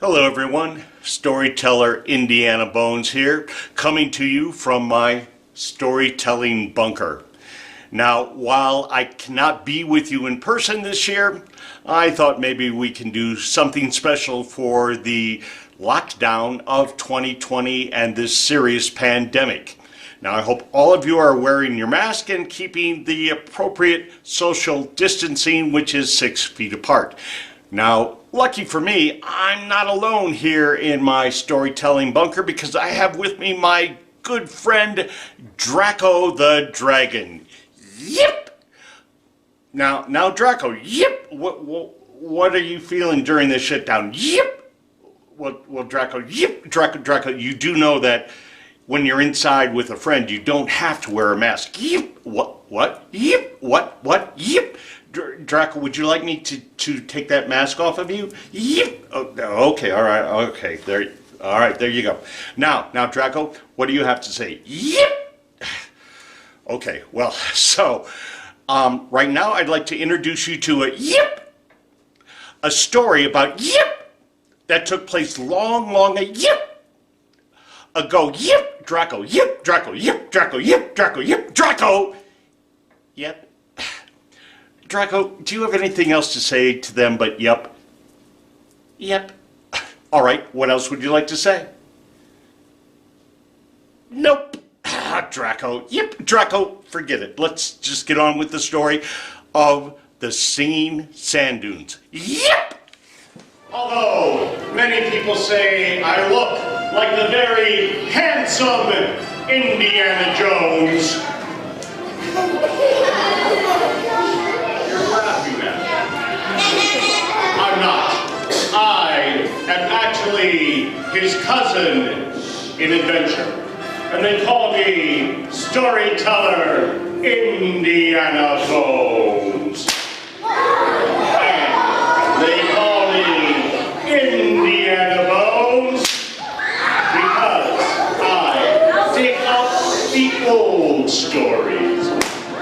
Hello everyone, storyteller Indiana Bones here, coming to you from my storytelling bunker. Now, while I cannot be with you in person this year, I thought maybe we can do something special for the lockdown of 2020 and this serious pandemic. Now, I hope all of you are wearing your mask and keeping the appropriate social distancing, which is 6 feet apart. Now, lucky for me, I'm not alone here in my storytelling bunker because I have with me my good friend Draco the Dragon. Yip! Now Draco, yip! What are you feeling during this shutdown? Yip! Well, Draco, yip! Draco, you do know that when you're inside with a friend, you don't have to wear a mask. Yip! What? Yip! What? Yip! Draco, would you like me to take that mask off of you? Yep. Oh, okay, all right, okay. There you go. Now, Draco, what do you have to say? Yep. Okay, well, so, right now I'd like to introduce you to a story about that took place long ago. Draco, Draco. Yep. Draco, do you have anything else to say to them but yep? Yep. All right, what else would you like to say? Nope. Draco, yep. Draco, forget it. Let's just get on with the story of the singing sand dunes. Yep! Although many people say I look like the very handsome Indiana Jones. I'm not. I am actually his cousin in adventure. And they call me Storyteller Indiana Bones. And they call me Indiana Bones because I dig up the old stories.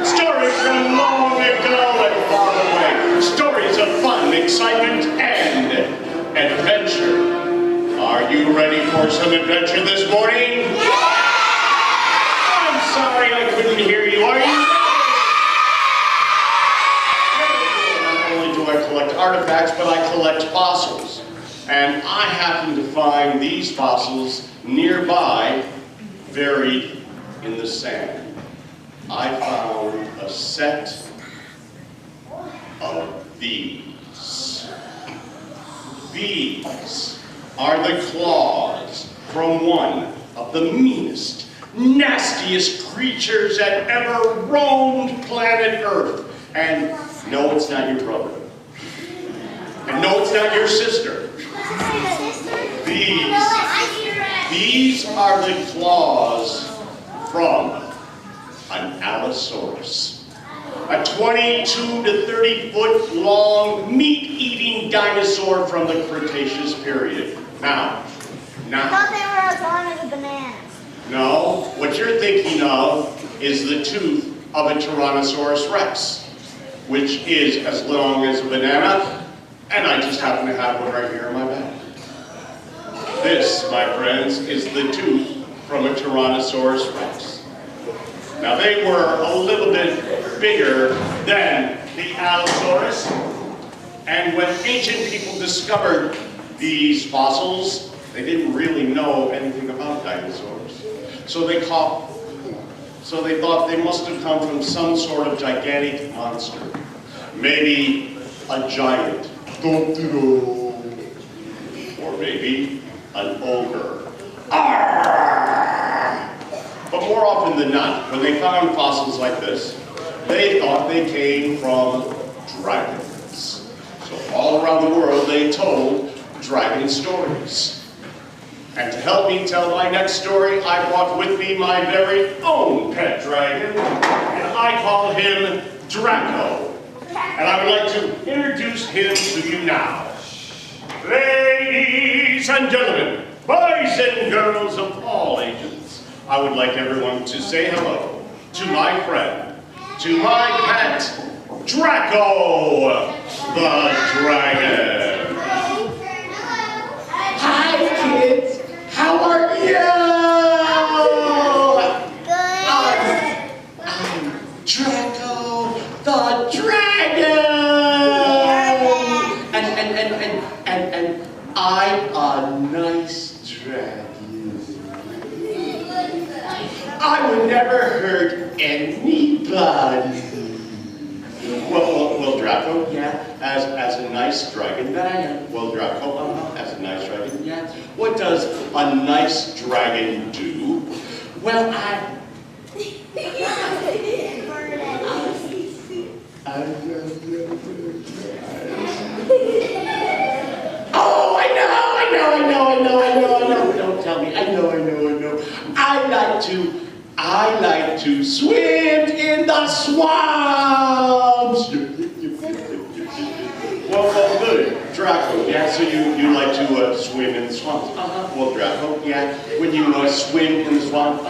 Stories from long ago and far away. Stories of fun, excitement, and adventure. Are you ready for some adventure this morning? Yeah! I'm sorry I couldn't hear you. Are you ready? Not only do I collect artifacts, but I collect fossils. And I happen to find these fossils nearby, buried in the sand. I found a set of these. These are the claws from one of the meanest, nastiest creatures that ever roamed planet Earth. And no, it's not your brother. And no, it's not your sister. These are the claws from an Allosaurus. A 22 to 30 foot long meat-eating dinosaur from the Cretaceous period. Now. I thought they were as long as bananas. No, what you're thinking of is the tooth of a Tyrannosaurus Rex, which is as long as a banana, and I just happen to have one right here in my bag. This, my friends, is the tooth from a Tyrannosaurus Rex. Now, they were a little bit bigger than the Allosaurus, and when ancient people discovered these fossils, they didn't really know anything about dinosaurs. So they thought they must have come from some sort of gigantic monster. Maybe a giant, or maybe an ogre. But more often than not, when they found fossils like this, they thought they came from dragons. So all around the world, they told dragon stories. And to help me tell my next story, I brought with me my very own pet dragon, and I call him Draco. And I would like to introduce him to you now. Ladies and gentlemen, boys and girls of all ages, I would like everyone to say hello to my friend, to my pet, Draco the Dragon. And I'm a nice dragon. I would never hurt anybody. Well, Draco, yeah, as a nice dragon that I am. Well, Draco, as a nice dragon, yeah. What does a nice dragon do? Well, Oh, I know. Don't tell me. I know. I like to swim in the swamps. Well, good. Draco, yeah, so you like to swim in the swamps. Well, Draco, yeah, when you swim in the swamp,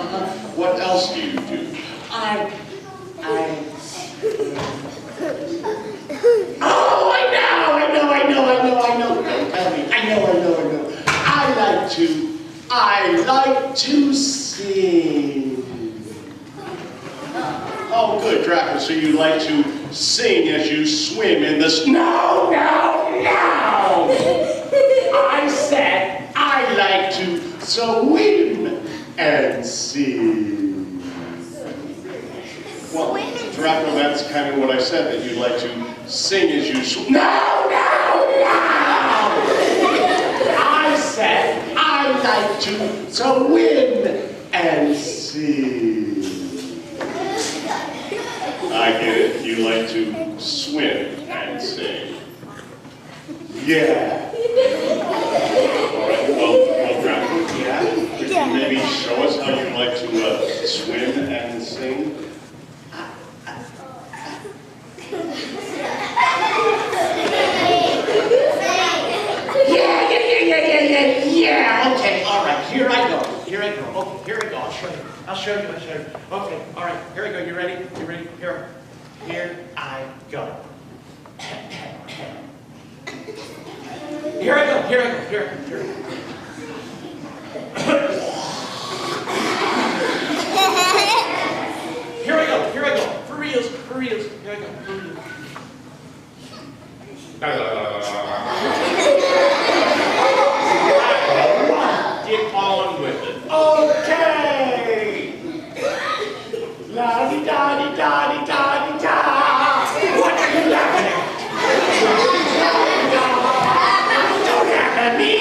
what else do you do? Oh, I know. Don't tell me. I know. I like to sing. Oh, good, Draco. So you like to sing as you swim in the No! I said I like to swim and sing. Well, Draco, that's kind of what I said, that you like to sing as you swim. No! I said I like to swim and sing. I get it. You like to swim and sing. Yeah. All right. Well, Draco, yeah. Could you maybe show us how you like to swim and sing? Yeah. Okay. All right. Here I go. Okay. Here I go. I'll show you. Okay. All right. Here I go. You ready? Here I go. Here I go. Here I go. For reals. Here I go. Get on with it. Okay. La-di-da-di-da-di-da-di-da. What are you laughing at? Don't laugh at me.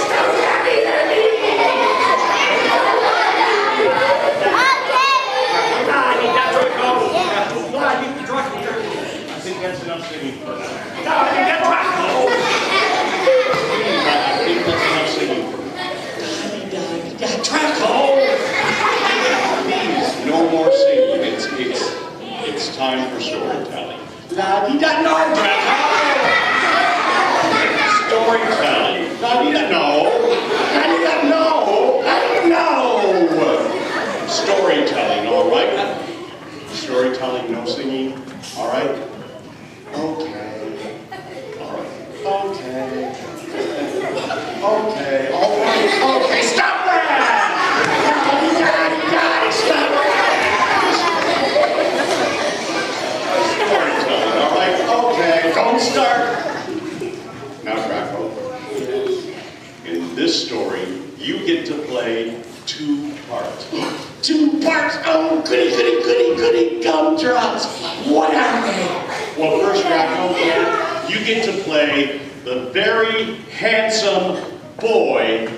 Stop laughing at me. I think that's enough singing for now. Please, no more singing. It's time for storytelling. La-di-da, no, Draco! Storytelling. La-di-da, no. Storytelling, all right? Storytelling, no singing, all right? Okay. Stop that! Stop that! Storytelling, all right? Okay, don't start. Now, Draco, in this story, you get to play two parts. Oh, goody gumdrops. What are they? Well, first, Draco, you get to play the very handsome boy,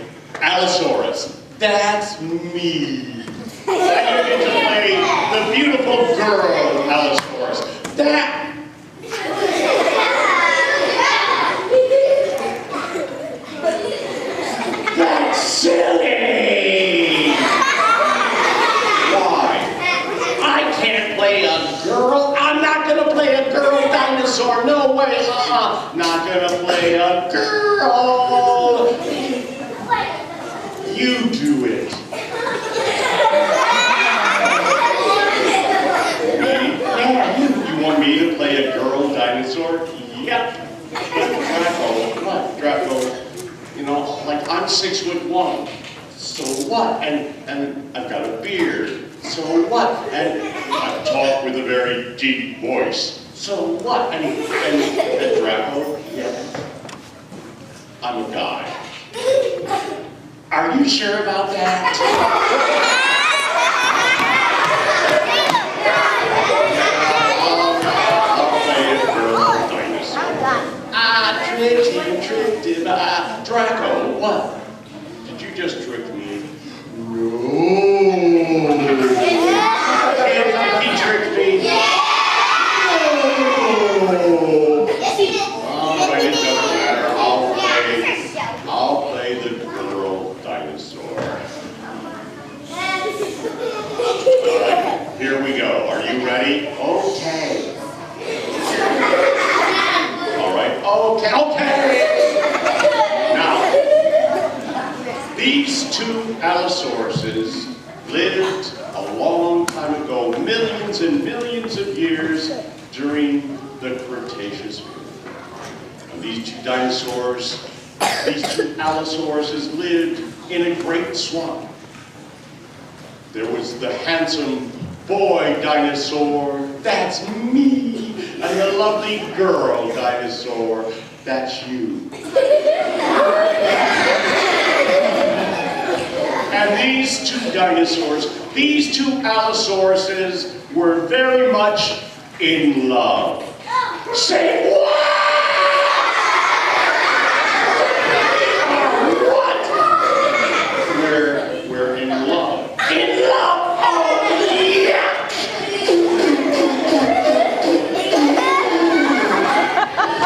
Allosaurus. That's me. And you get to play the beautiful girl, Allosaurus. That's silly. Girl, I'm not gonna play a girl dinosaur. No way. Not gonna play a girl. You do it. Me? Yeah, you want me to play a girl dinosaur? Yep. Draco, like I'm 6'1". So what? And I've got a beard. So what? And I talk with a very deep voice. So what? And Draco? Yeah. I'm a guy. Are you sure about that? I'll play it, girl, dinosaur. Tricked him. Draco, what? Did you just trick me? No. He tricked me. Yes, he did. Oh, but it doesn't matter. I'll play the girl dinosaur. All right, here we go. Are you ready? Okay. All right. Okay. Now, these two Allosauruses lived a long time ago, millions and millions of years during the Cretaceous period. And these two dinosaurs, these two Allosauruses lived in a great swamp. There was the handsome boy dinosaur, that's me, and the lovely girl dinosaur, that's you. And these two dinosaurs, these two Allosauruses were very much in love. Say what? What? We're in love. In love? Oh, yeah!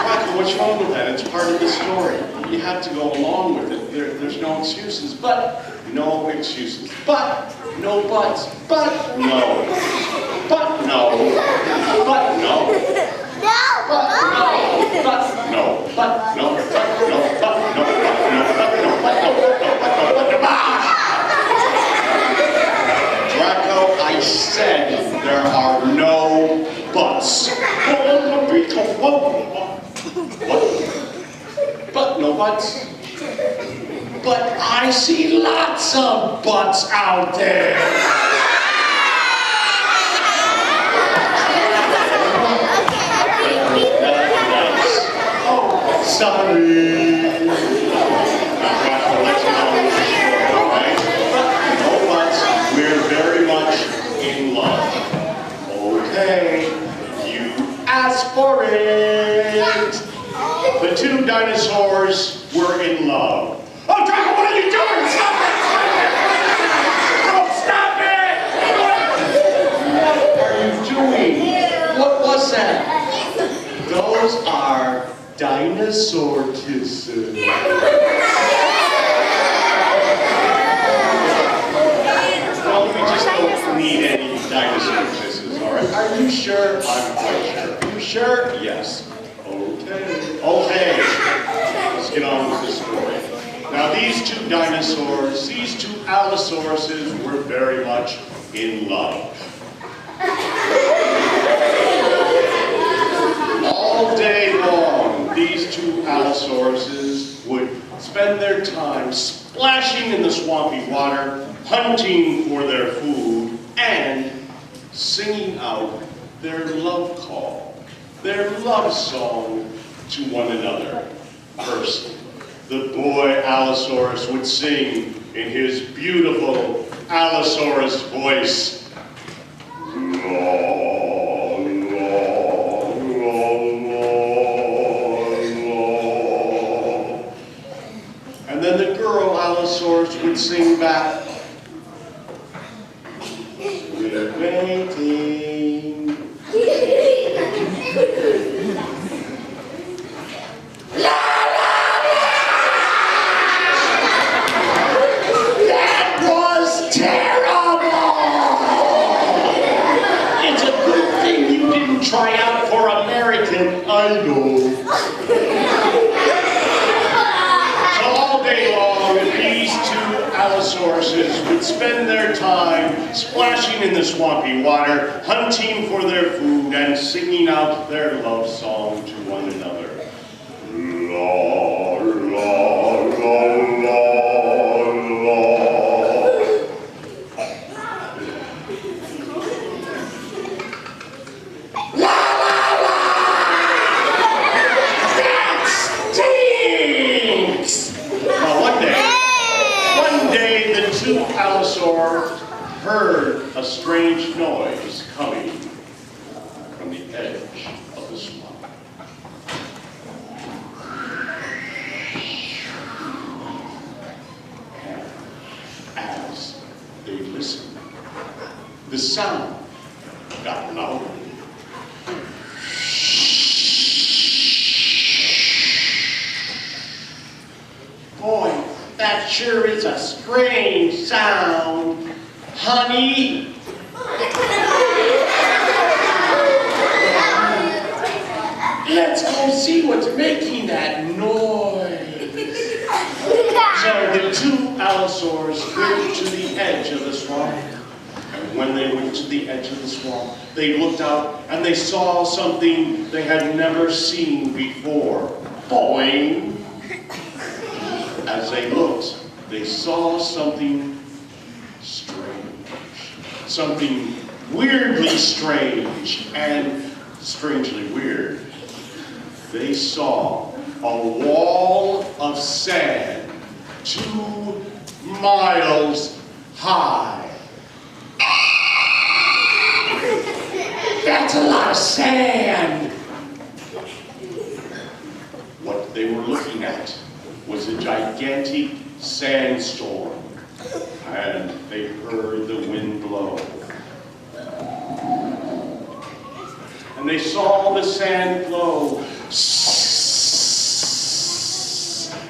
Michael, what's wrong with that? It's part of the story. You have to go along with it. There's no excuses, but no excuses. But no buts. But no. But no. But no. But no. But no. But no. But no. But no. But no. But no. But no. But no. Draco, I said there are no buts. What? But no buts. But I see lots of butts out there. Oh, sorry. I'm not to let you know, all right? But no buts. We're very much in love. Okay, you asked for it. The two dinosaurs were in love. Oh, Draco, what are you doing? Stop it! Oh, stop it! What are you doing? What was that? Those are dinosaur kisses. Well, we just don't need any dinosaur kisses, all right? Are you sure? I'm quite sure. Are you sure? Yes. Okay. Okay. Let's get on with the story. Now these two dinosaurs, these two Allosauruses were very much in love. All day long, these two Allosauruses would spend their time splashing in the swampy water, hunting for their food, and singing out their love call, their love song to one another. First, the boy Allosaurus would sing in his beautiful Allosaurus voice. And then the girl Allosaurus would sing back. We're waiting. Try out for American Idol. So all day long, these two Allosauruses would spend their time splashing in the swampy water, hunting for their food, and singing out their love song to one another. La, la, la, la, la. La la la! sure is a strange sound, honey. Let's go see what's making that noise. So the two allosaurs went to the edge of the swamp. And when they went to the edge of the swamp, they looked out and they saw something they had never seen before. Boing! As they looked, they saw something strange. Something weirdly strange and strangely weird. They saw a wall of sand 2 miles high. That's a lot of sand! What they were looking at was a gigantic sandstorm, and they heard the wind blow. And they saw the sand flow.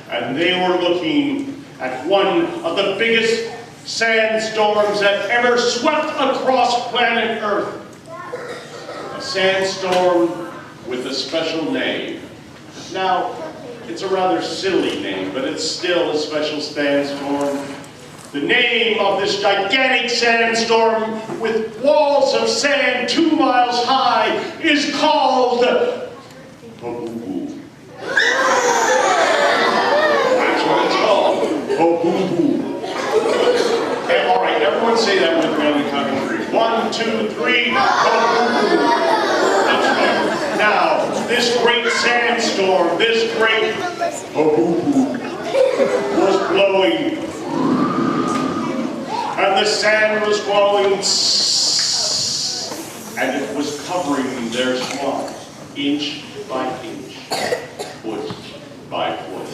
And they were looking at one of the biggest sandstorms that ever swept across planet Earth. A sandstorm with a special name. Now, it's a rather silly name, but it's still a special sandstorm. The name of this gigantic sandstorm with walls of sand 2 miles high is called Hobubu. That's what it's called, Hobubu. Okay, all right, everyone say that with me on the count of 3. 1, 2, 3, Hobubu. That's right. Now, this great sandstorm, this great Hobubu was blowing. And the sand was flowing, and it was covering their swamp, inch by inch, foot by foot.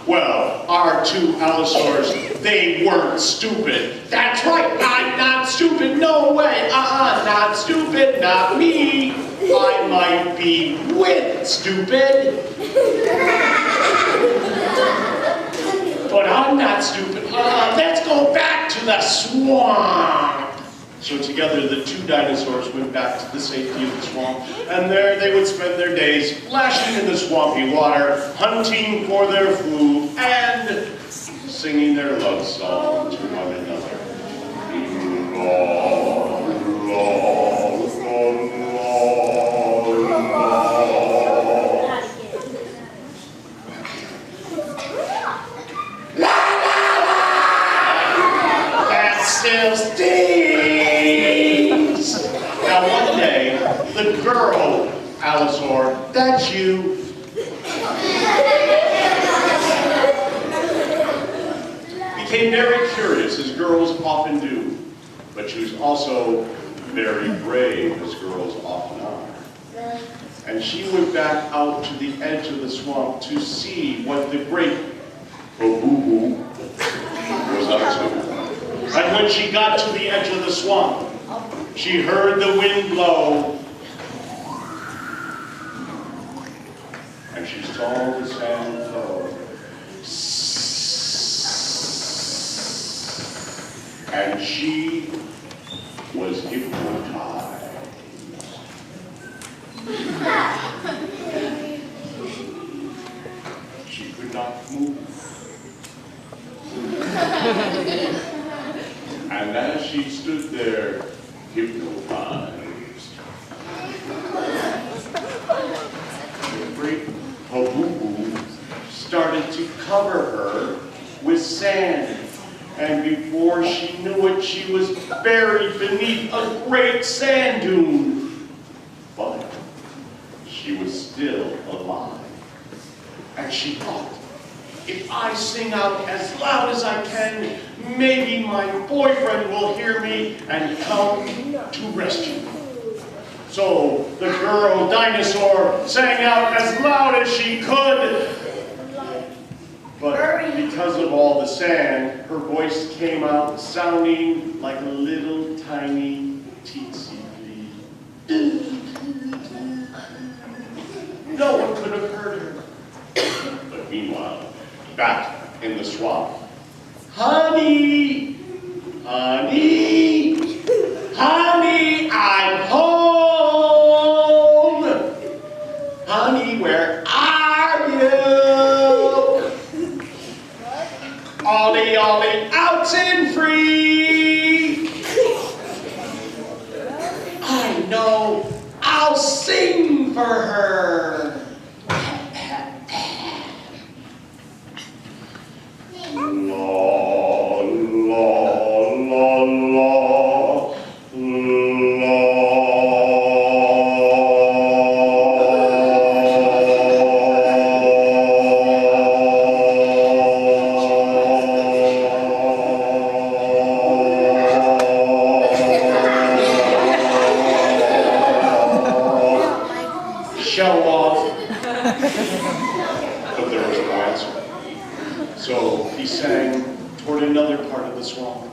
Well, our 2 allosaurs, they weren't stupid. That's right, I'm not stupid, no way, not stupid, not me. I might be with stupid. But I'm not stupid. Let's go back to the swamp. So together the 2 dinosaurs went back to the safety of the swamp, and there they would spend their days splashing in the swampy water, hunting for their food, and singing their love song to one another. Still stings! Now one day, the girl allosaur, that's you, became very curious, as girls often do. But she was also very brave, as girls often are. And she went back out to the edge of the swamp to see what the great Hobubu was up to. And when she got to the edge of the swamp, she heard the wind blow, and she saw the sand flow. And she was hypnotized. She could not move. And as she stood there, hypnotized, the great Hobubu started to cover her with sand. And before she knew it, she was buried beneath a great sand dune. But she was still alive. And she thought, if I sing out as loud as I can, maybe my boyfriend will hear me and come to rescue me. So the girl dinosaur sang out as loud as she could. But because of all the sand, her voice came out sounding like a little tiny teensy flea. No one could have heard her. But meanwhile, back in the swamp, Honey, honey, honey, I'm home. Honey, where are you? Ollie, Ollie, out and free. I know, I'll sing for her. La, la, la, la, la. Show off. But there was no answer. So he sang toward another part of the song.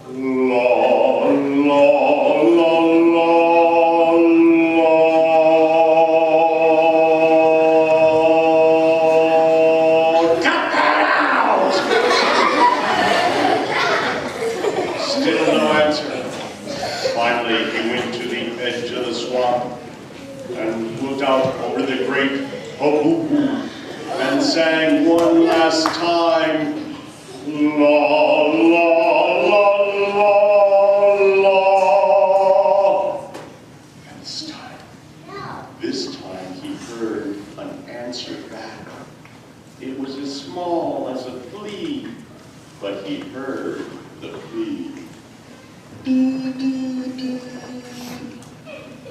La, la, la, la, la. Cut that out! Still no answer. Finally, he went to the edge of the swamp and looked out over the great Hohoo and sang one last time, la, la, la, la, la. And this time he heard an answer back. It was as small as a flea, but he heard the plea.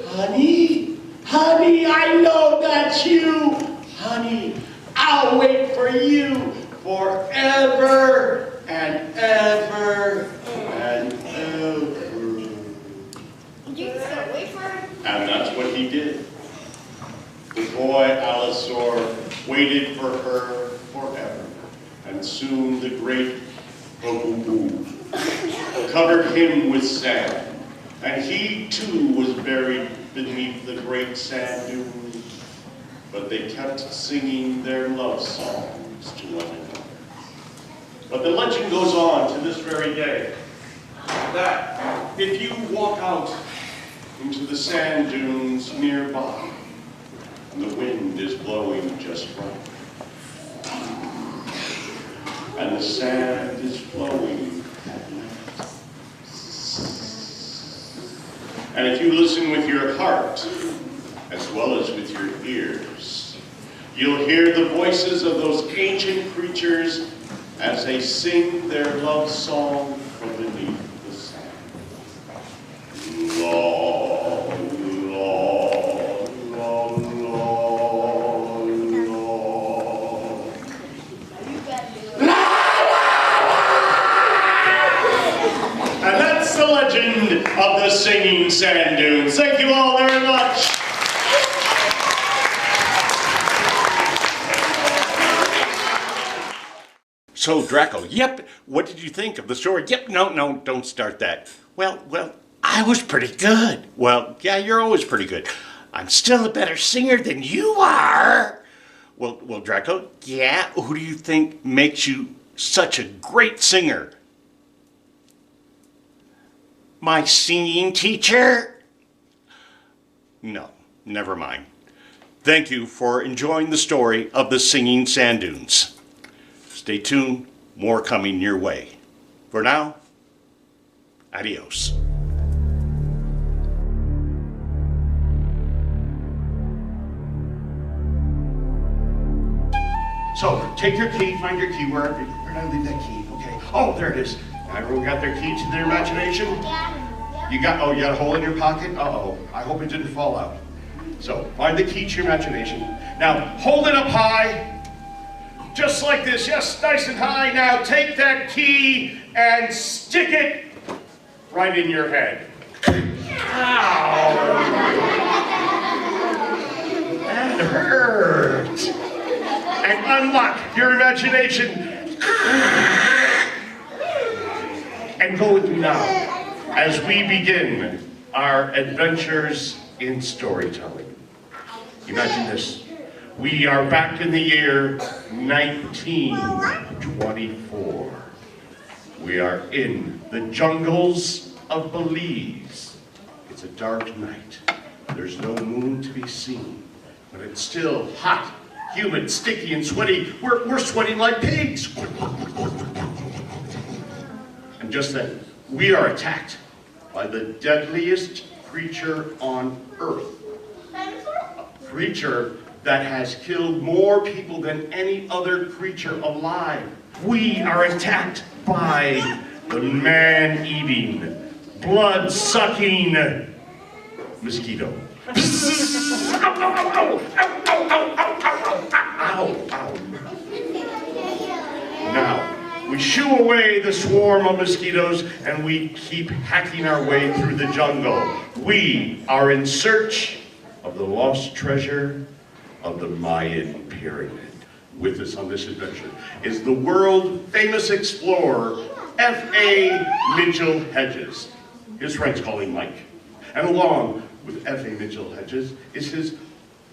Honey, honey, I know that's you. Honey, I'll wait for you forever and ever and ever. You just gonna wait for him? And that's what he did. The boy Allosaur waited for her forever. And soon the great Hohoo covered him with sand. And he too was buried beneath the great sand dunes. But they kept singing their love songs to one another. But the legend goes on to this very day, that if you walk out into the sand dunes nearby, and the wind is blowing just right, and the sand is flowing at night, and if you listen with your heart, as well as with your ears, you'll hear the voices of those ancient creatures as they sing their love song from beneath the sand. La, la, la, la, la. And that's the legend of the singing sand dunes. Thank you all very much. So, Draco, yep, what did you think of the story? Yep, no, don't start that. Well, I was pretty good. Well, yeah, you're always pretty good. I'm still a better singer than you are. Well, Draco, yeah, who do you think makes you such a great singer? My singing teacher? No, never mind. Thank you for enjoying the story of the singing sand dunes. Stay tuned, more coming your way. For now, adios. So, take your key, find your key, where did I leave that key? Okay, oh, there it is. Everyone got their key to their imagination? You got a hole in your pocket? Uh-oh, I hope it didn't fall out. So, find the key to your imagination. Now, hold it up high. Just like this, yes, nice and high. Now take that key and stick it right in your head. Ow! That hurt. And unlock your imagination. And go with me now as we begin our adventures in storytelling. Imagine this. We are back in the year 1924. We are in the jungles of Belize. It's a dark night. There's no moon to be seen, but it's still hot, humid, sticky, and sweaty. We're sweating like pigs. And just then, we are attacked by the deadliest creature on Earth. A creature that has killed more people than any other creature alive. We are attacked by the man-eating, blood-sucking mosquito. Ow, ow. Now, we shoo away the swarm of mosquitoes and we keep hacking our way through the jungle. We are in search of the lost treasure of the Mayan pyramid. With us on this adventure is the world-famous explorer, F.A. Mitchell-Hedges. His friends call him Mike. And along with F.A. Mitchell-Hedges is his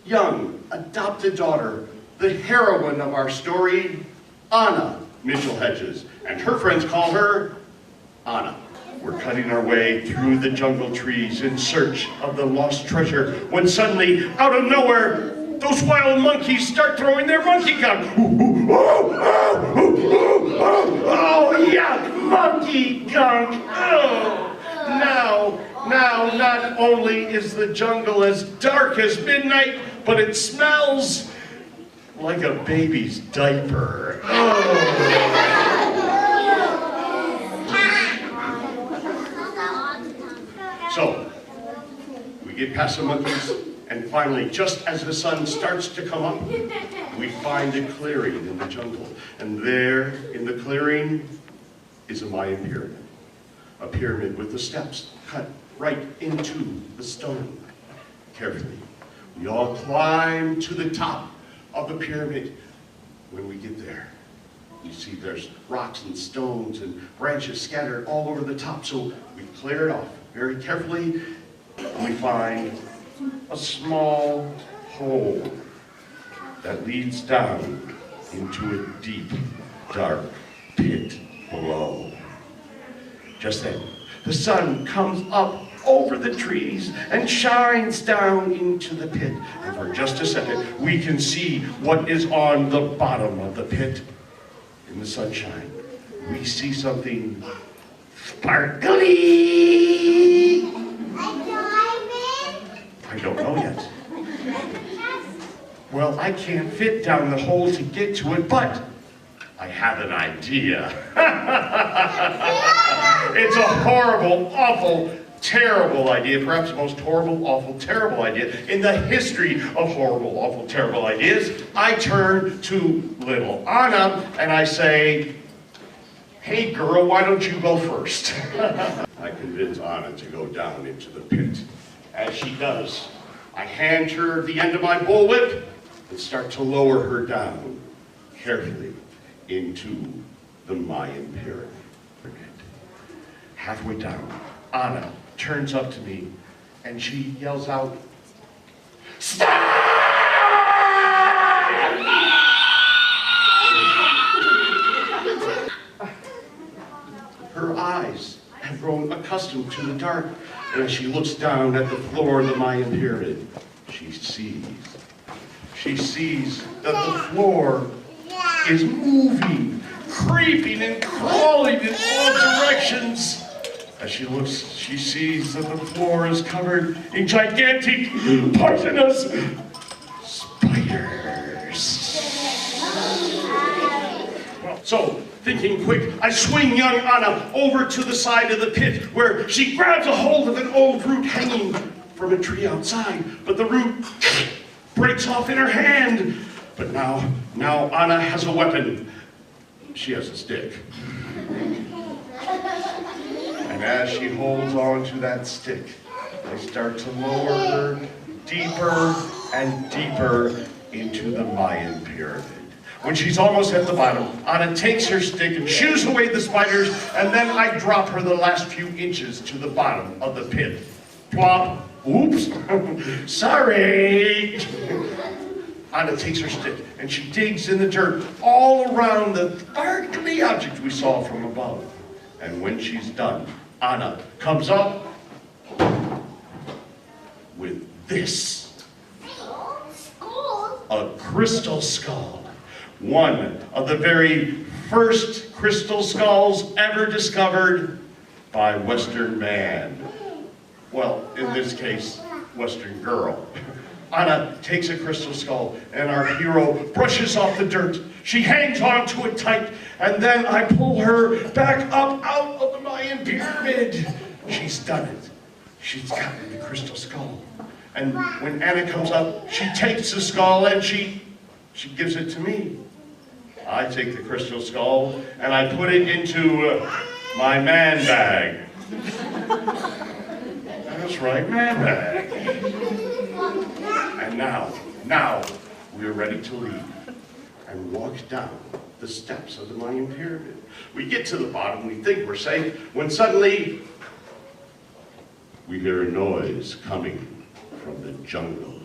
young, adopted daughter, the heroine of our story, Anna Mitchell-Hedges. And her friends call her Anna. We're cutting our way through the jungle trees in search of the lost treasure when suddenly, out of nowhere, those wild monkeys start throwing their monkey gun. Oh, yuck, monkey gunk. Oh. Now, not only is the jungle as dark as midnight, but it smells like a baby's diaper. Oh. So, we get past the monkeys, and finally, just as the sun starts to come up, we find a clearing in the jungle. And there, in the clearing, is a Mayan pyramid. A pyramid with the steps cut right into the stone. Carefully, we all climb to the top of the pyramid. When we get there, you see there's rocks and stones and branches scattered all over the top, so we clear it off very carefully. We find a small hole that leads down into a deep, dark pit below. Just then, the sun comes up over the trees and shines down into the pit. And for just a second, we can see what is on the bottom of the pit. In the sunshine, we see something sparkly. I don't know yet. Well, I can't fit down the hole to get to it, but I have an idea. It's a horrible, awful, terrible idea, perhaps the most horrible, awful, terrible idea in the history of horrible, awful, terrible ideas. I turn to little Anna and I say, "Hey girl, why don't you go first?" I convince Anna to go down into the pit. As she does, I hand her the end of my bullwhip and start to lower her down carefully into the Mayan pyramid. Halfway down, Anna turns up to me and she yells out, "Stop!" Her eyes have grown accustomed to the dark, and as she looks down at the floor of the Mayan pyramid, she sees that the floor is moving, creeping and crawling in all directions. As she looks, she sees that the floor is covered in gigantic, poisonous spiders. So, thinking quick, I swing young Anna over to the side of the pit where she grabs a hold of an old root hanging from a tree outside, but the root breaks off in her hand. But now Anna has a weapon. She has a stick. And as she holds on to that stick, I start to lower her deeper and deeper into the Mayan pyramid. When she's almost at the bottom, Anna takes her stick and shoos away the spiders, and then I drop her the last few inches to the bottom of the pit. Plop. Oops. Sorry. Anna takes her stick and she digs in the dirt all around the sparkly object we saw from above. And when she's done, Anna comes up with this. A crystal skull. One of the very first crystal skulls ever discovered by Western man. Well, in this case, Western girl. Anna takes a crystal skull and our hero brushes off the dirt. She hangs on to it tight, and then I pull her back up out of the Mayan pyramid. She's done it. She's gotten the crystal skull. And when Anna comes up, she takes the skull and she gives it to me. I take the crystal skull and I put it into my man bag. That's right, man bag. And now we're ready to leave and walk down the steps of the Mayan pyramid. We get to the bottom, we think we're safe, when suddenly we hear a noise coming from the jungle.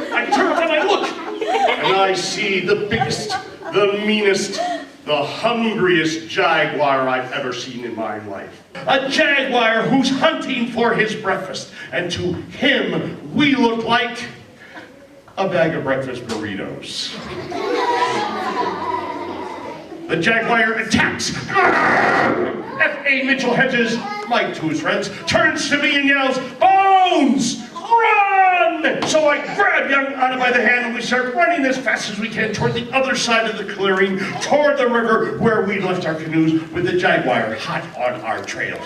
I turn up and I look, and I see the biggest, the meanest, the hungriest jaguar I've ever seen in my life. A jaguar who's hunting for his breakfast, and to him we look like a bag of breakfast burritos. The jaguar attacks. F.A. Mitchell-Hedges, like to his friends, turns to me and yells, "Bones! Run!" So I grab young Anna by the hand and we start running as fast as we can toward the other side of the clearing, toward the river where we left our canoes with the jaguar hot on our trail.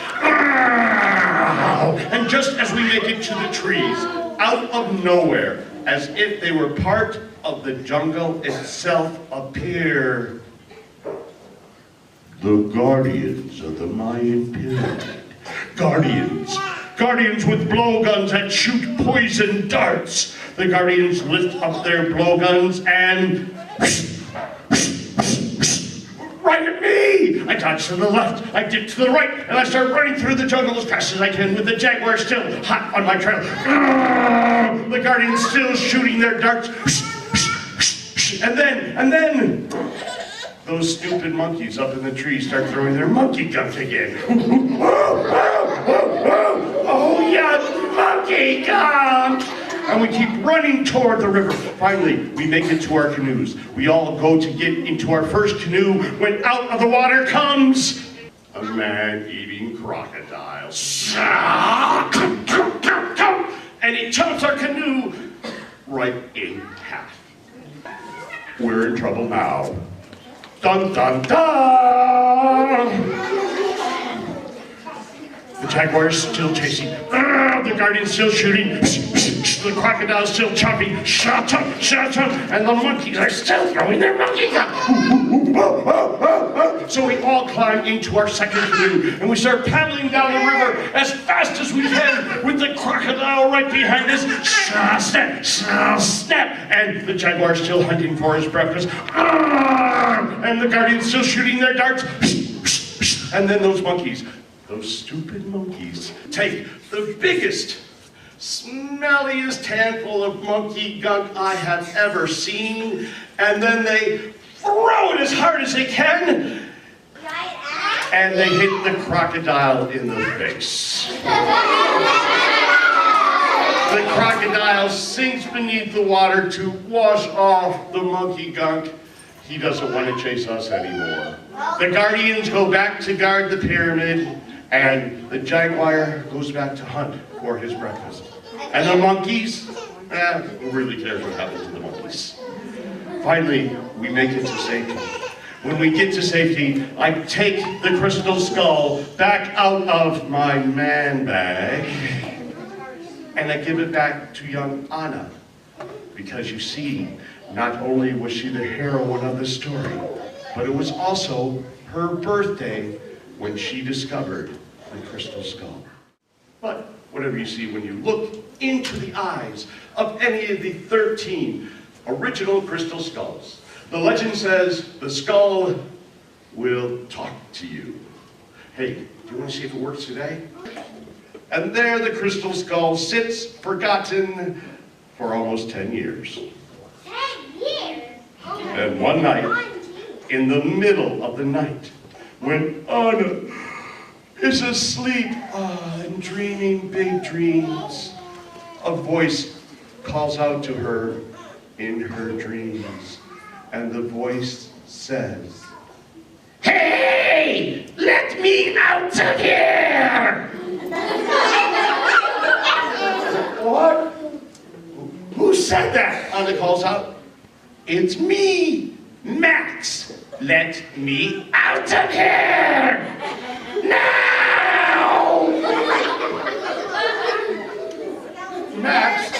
And just as we make it to the trees, out of nowhere, as if they were part of the jungle itself, appear the guardians of the Mayan pyramid. Guardians with blowguns that shoot poison darts. The guardians lift up their blowguns and right at me! I dodge to the left, I dip to the right, and I start running through the jungle as fast as I can with the jaguar still hot on my trail. The guardians still shooting their darts. And then, those stupid monkeys up in the trees start throwing their monkey gunk again. Oh yeah, monkey gunk! And we keep running toward the river. Finally, we make it to our canoes. We all go to get into our first canoe when out of the water comes a man-eating crocodile. And he chomps our canoe right in half. We're in trouble now. Dun, dun, dun! The jaguar's still chasing. The guardian's still shooting. The crocodile's still chomping. And the monkeys are still throwing their monkey gun. So we all climb into our second canoe and we start paddling down the river as fast as we can with the crocodile right behind us. Snap. And the jaguar's still hunting for his breakfast. And the guardian's still shooting their darts. And then those monkeys, those stupid monkeys, take the biggest, smelliest handful of monkey gunk I have ever seen, and then they throw it as hard as they can, and they hit the crocodile in the face. The crocodile sinks beneath the water to wash off the monkey gunk. He doesn't want to chase us anymore. The guardians go back to guard the pyramid, and the jaguar goes back to hunt for his breakfast. And the monkeys, who really cares what happens to the monkeys? Finally, we make it to safety. When we get to safety, I take the crystal skull back out of my man bag, and I give it back to young Anna. Because you see, not only was she the heroine of the story, but it was also her birthday when she discovered the crystal skull. But whatever you see when you look into the eyes of any of the 13 original crystal skulls, the legend says the skull will talk to you. Hey, do you want to see if it works today? And there the crystal skull sits, forgotten, for almost 10 years. 10 years? And one night, in the middle of the night, when Anna is asleep and dreaming big dreams, a voice calls out to her in her dreams. And the voice says, "Hey, let me out of here!" What? Who said that? Anna calls out. "It's me, Max. Let me out of here! Now!" Max?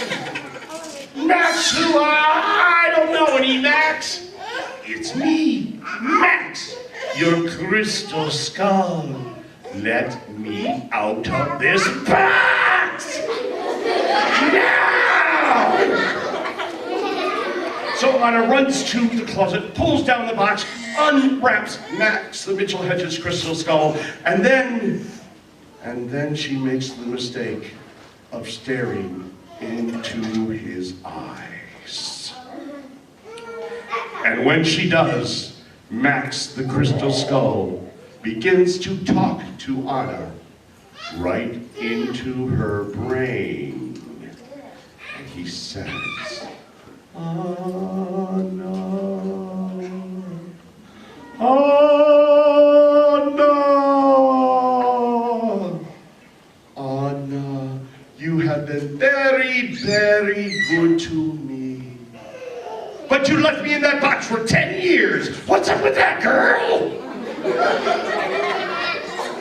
Max who? I don't know any Max. "It's me, Max, your crystal skull. Let me out of this box! Now!" So Anna runs to the closet, pulls down the box, unwraps Max the Mitchell-Hedges crystal skull, and then she makes the mistake of staring into his eyes. And when she does, Max the crystal skull begins to talk to Anna right into her brain. And he says, "Anna, Anna, Anna, you have been very, very good to me. But you left me in that box for 10 years. What's up with that, girl?"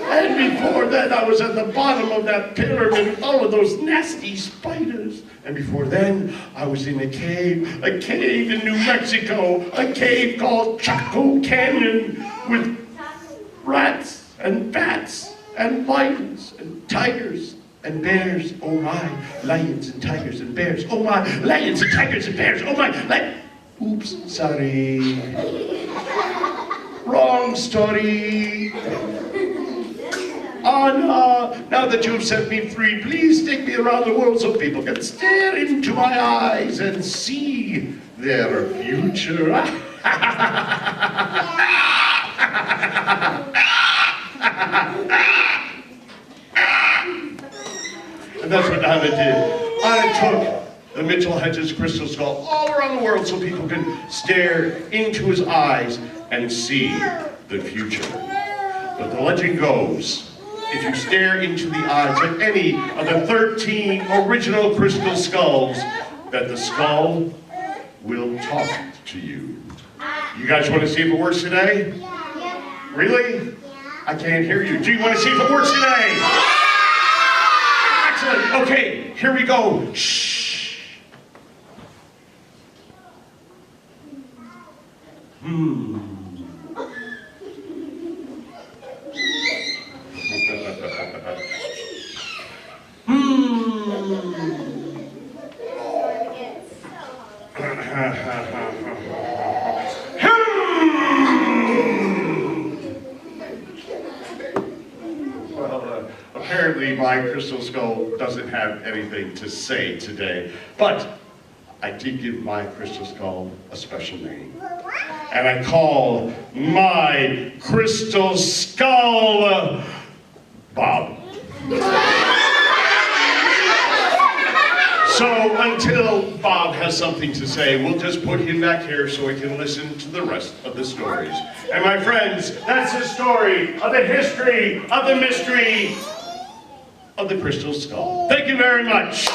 "And before that, I was at the bottom of that pyramid with all of those nasty spiders. And before then, I was in a cave in New Mexico, a cave called Chaco Canyon with rats and bats and lions and tigers and bears. Oh my, lions and tigers and bears. Oh my, lions and tigers and bears. Oh my, oops, sorry. Wrong story. Anna, now that you've set me free, please take me around the world so people can stare into my eyes and see their future." And that's what Anna did. Anna took the Mitchell-Hedges crystal skull all around the world so people can stare into his eyes and see the future. But the legend goes, if you stare into the eyes of any of the 13 original crystal skulls, that the skull will talk to you. You guys want to see if it works today? Really? I can't hear you. Do you want to see if it works today? Excellent. Okay, here we go. Shh. Apparently my crystal skull doesn't have anything to say today, but I did give my crystal skull a special name. And I call my crystal skull Bob. So until Bob has something to say, we'll just put him back here so we can listen to the rest of the stories. And my friends, that's the story of the history of the mystery of the crystal skull. Thank you very much.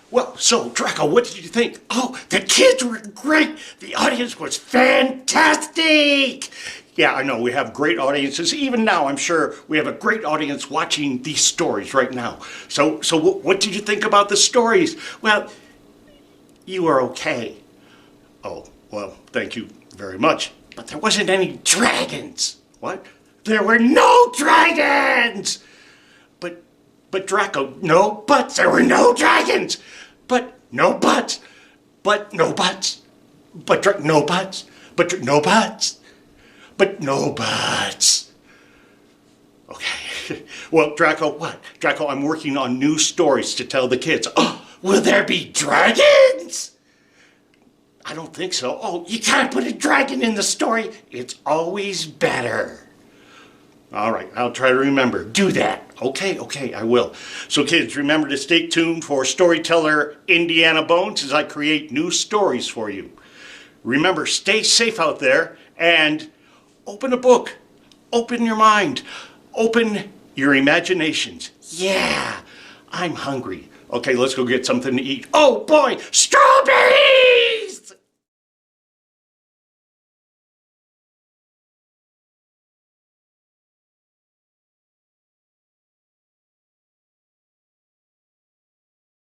Well, so, Draco, what did you think? Oh, the kids were great. The audience was fantastic. Yeah, I know, we have great audiences. Even now, I'm sure we have a great audience watching these stories right now. So what did you think about the stories? Well, you were okay. Oh, well, thank you very much. But there wasn't any dragons. What? There were no dragons! But Draco, no buts. There were no dragons. But no buts. But no buts. But no buts. But no buts. But no buts. Okay. Well, Draco, what? Draco, I'm working on new stories to tell the kids. Oh, will there be dragons? I don't think so. Oh, you can't put a dragon in the story. It's always better. All right, I'll try to remember. Do that. Okay, I will. So kids, remember to stay tuned for Storyteller Indiana Bones as I create new stories for you. Remember, stay safe out there and open a book. Open your mind. Open your imaginations. Yeah, I'm hungry. Okay, let's go get something to eat. Oh boy, strawberries!